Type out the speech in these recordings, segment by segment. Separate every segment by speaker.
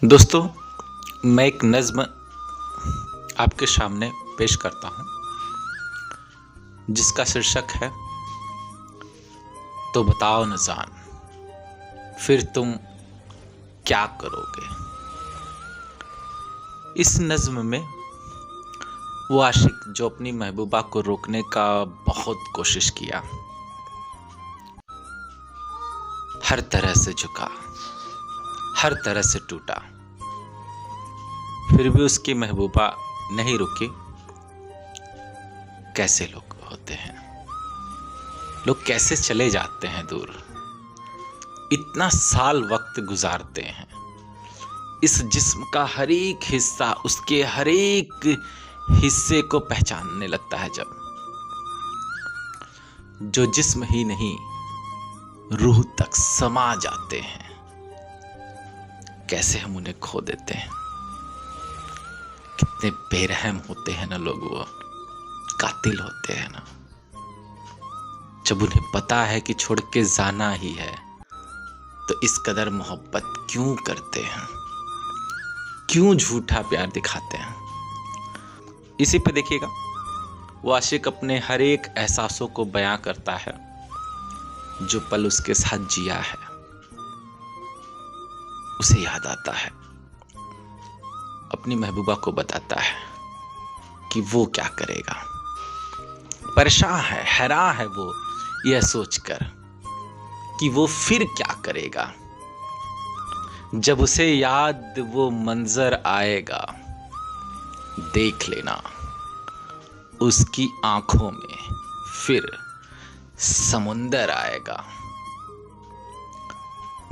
Speaker 1: दोस्तों, मैं एक नज़्म आपके सामने पेश करता हूँ जिसका शीर्षक है तो बताओ न जान फिर तुम क्या करोगे। इस नज़्म में वो आशिक जो अपनी महबूबा को रोकने का बहुत कोशिश किया, हर तरह से झुका, हर तरह से टूटा, फिर भी उसकी महबूबा नहीं रुकी। कैसे लोग होते हैं, लोग कैसे चले जाते हैं दूर, इतना साल वक्त गुजारते हैं, इस जिस्म का हर एक हिस्सा उसके हर एक हिस्से को पहचानने लगता है। जब जो जिस्म ही नहीं रूह तक समा जाते हैं, कैसे हम उन्हें खो देते हैं। कितने बेरहम होते हैं ना लोग, वो कातिल होते हैं ना। जब उन्हें पता है कि छोड़ के जाना ही है तो इस कदर मोहब्बत क्यों करते हैं, क्यों झूठा प्यार दिखाते हैं। इसी पे देखिएगा, वो आशिक अपने हर एक एहसासों को बयां करता है जो पल उसके साथ जिया है। उसे याद आता है, अपनी महबूबा को बताता है कि वो क्या करेगा। परेशान है, हैरान है वो यह सोचकर कि वो फिर क्या करेगा। जब उसे याद वो मंजर आएगा, देख लेना उसकी आंखों में फिर समुंदर आएगा।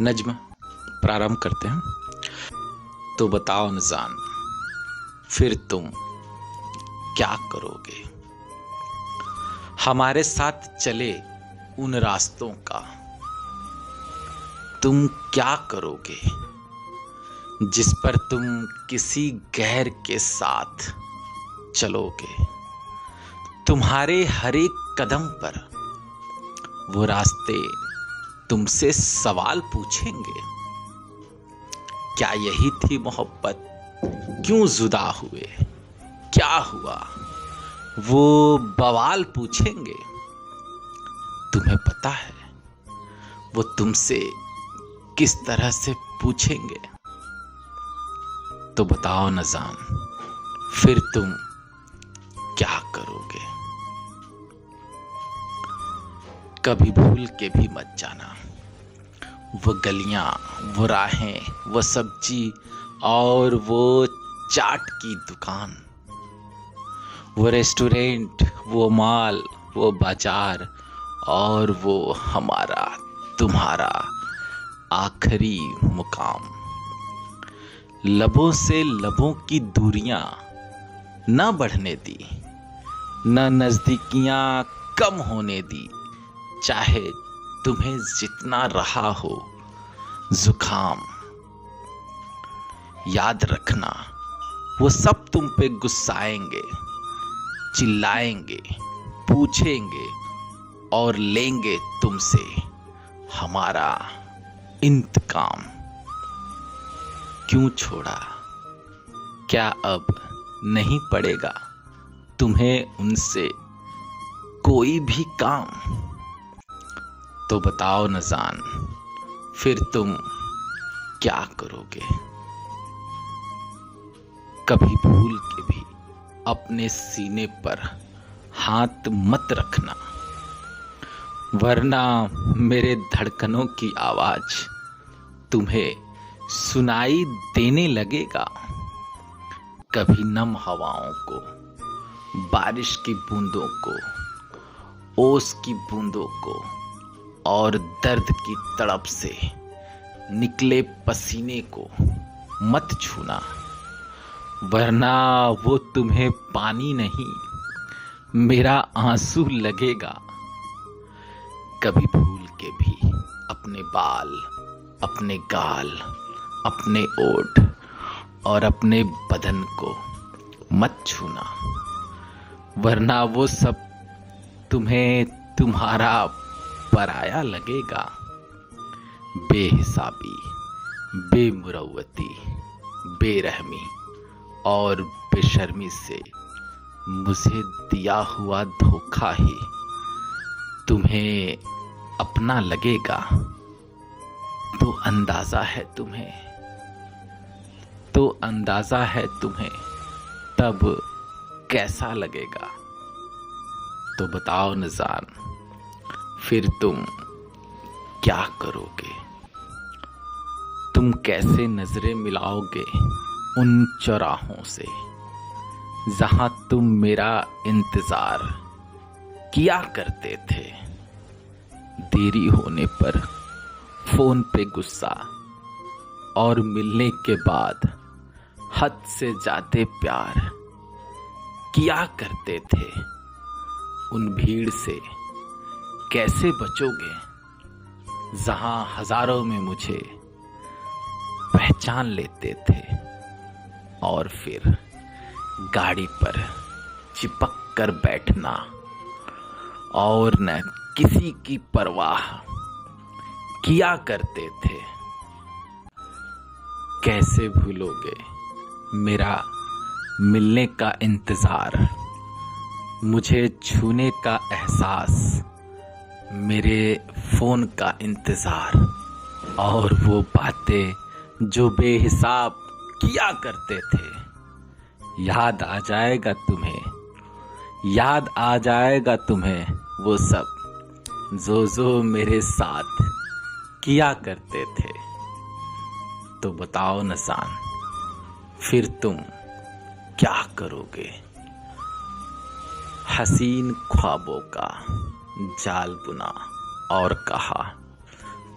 Speaker 1: नज्म प्रारंभ करते हैं। तो बताओ न जान फिर तुम क्या करोगे। हमारे साथ चले उन रास्तों का तुम क्या करोगे, जिस पर तुम किसी गैर के साथ चलोगे। तुम्हारे हर एक कदम पर वो रास्ते तुमसे सवाल पूछेंगे। क्या यही थी मोहब्बत, क्यों जुदा हुए, क्या हुआ, वो बवाल पूछेंगे। तुम्हें पता है वो तुमसे किस तरह से पूछेंगे। तो बताओ न जान फिर तुम क्या करोगे। कभी भूल के भी मत जाना वो गलियां, वो राहें, वो सब्जी और वो चाट की दुकान, वो रेस्टोरेंट, वो मॉल, वो बाजार और वो हमारा तुम्हारा आखिरी मुकाम। लबों से लबों की दूरियां न बढ़ने दी, न नजदीकियां कम होने दी। चाहे तुम्हें जितना रहा हो जुकाम, याद रखना वो सब तुम पे गुस्साएंगे, चिल्लाएंगे, पूछेंगे और लेंगे तुमसे हमारा इंतकाम। क्यों छोड़ा, क्या अब नहीं पड़ेगा तुम्हें उनसे कोई भी काम। तो बताओ न जान फिर तुम क्या करोगे। कभी भूल के भी अपने सीने पर हाथ मत रखना, वरना मेरे धड़कनों की आवाज तुम्हें सुनाई देने लगेगा। कभी नम हवाओं को, बारिश की बूंदों को, ओस की बूंदों को और दर्द की तड़प से निकले पसीने को मत छूना, वरना वो तुम्हें पानी नहीं मेरा आंसू लगेगा। कभी भूल के भी अपने बाल, अपने गाल, अपने ओठ और अपने बदन को मत छूना, वरना वो सब तुम्हें तुम्हारा पराया लगेगा। बेहिसाबी, बेमुरव्वती, बेरहमी और बेशर्मी से मुझे दिया हुआ धोखा ही तुम्हें अपना लगेगा तो अंदाजा है तुम्हें तब कैसा लगेगा। तो बताओ न जान, फिर तुम क्या करोगे? तुम कैसे नजरें मिलाओगे उन चौराहों से जहां तुम मेरा इंतजार किया करते थे? देरी होने पर फोन पे गुस्सा और मिलने के बाद हद से ज्यादा प्यार किया करते थे। उन भीड़ से कैसे बचोगे जहां हजारों में मुझे पहचान लेते थे और फिर गाड़ी पर चिपक कर बैठना और न किसी की परवाह किया करते थे। कैसे भूलोगे मेरा मिलने का इंतजार, मुझे छूने का एहसास, मेरे फोन का इंतजार और वो बातें जो बेहिसाब किया करते थे। याद आ जाएगा तुम्हें वो सब जो मेरे साथ किया करते थे। तो बताओ न जान, फिर तुम क्या करोगे? हसीन ख्वाबों का जाल बुना और कहा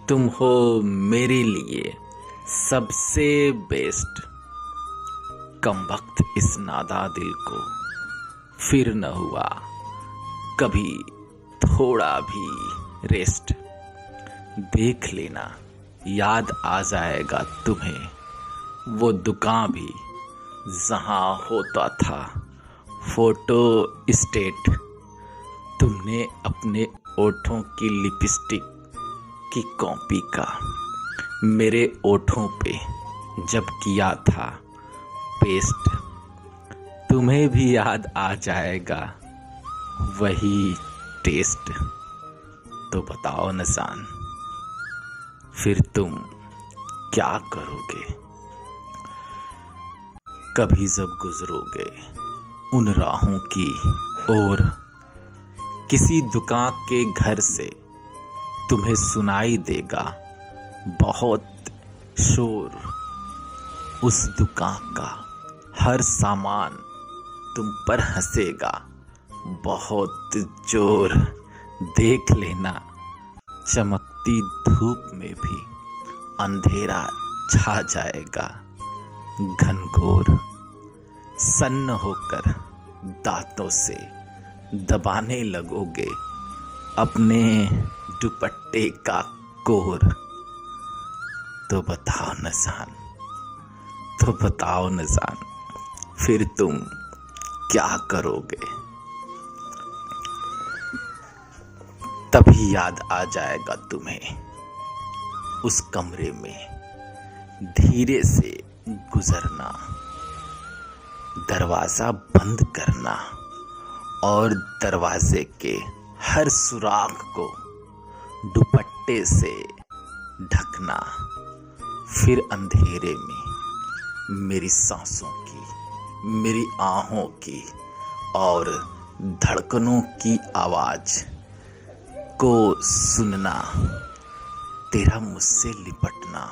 Speaker 1: तुम हो मेरे लिए सबसे बेस्ट। कमबख्त इस नादा दिल को फिर न हुआ कभी थोड़ा भी रेस्ट। देख लेना याद आ जाएगा तुम्हें वो दुकान भी जहां होता था फोटो स्टेट। तुमने अपने ओठों की लिपस्टिक की कॉपी का मेरे ओठों पे जब किया था पेस्ट। तुम्हें भी याद आ जाएगा वही टेस्ट। तो बताओ न जान, फिर तुम क्या करोगे? कभी जब गुजरोगे उन राहों की ओर, किसी दुकान के घर से तुम्हें सुनाई देगा बहुत शोर। उस दुकान का हर सामान तुम पर हंसेगा बहुत जोर। देख लेना चमकती धूप में भी अंधेरा छा जाएगा घनघोर। सन्न होकर दांतों से दबाने लगोगे अपने दुपट्टे का कोर। तो बताओ न जान, फिर तुम क्या करोगे? तभी याद आ जाएगा तुम्हें उस कमरे में धीरे से गुजरना, दरवाजा बंद करना और दरवाजे के हर सुराख को दुपट्टे से ढकना। फिर अंधेरे में मेरी सांसों की, मेरी आहों की और धड़कनों की आवाज को सुनना। तेरा मुझसे लिपटना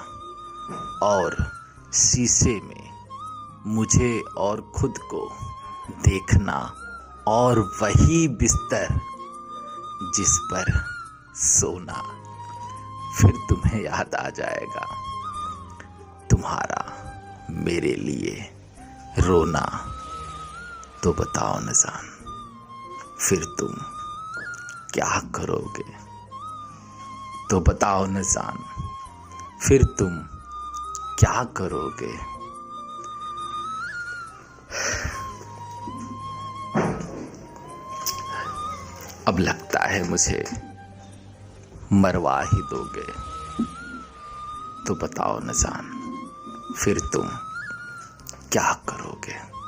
Speaker 1: और शीशे में मुझे और खुद को देखना और वही बिस्तर जिस पर सोना। फिर तुम्हें याद आ जाएगा तुम्हारा मेरे लिए रोना। तो बताओ न जान, फिर तुम क्या करोगे? तो बताओ न जान, फिर तुम क्या करोगे? अब लगता है मुझे मरवा ही दोगे। तो बताओ न जान, फिर तुम क्या करोगे?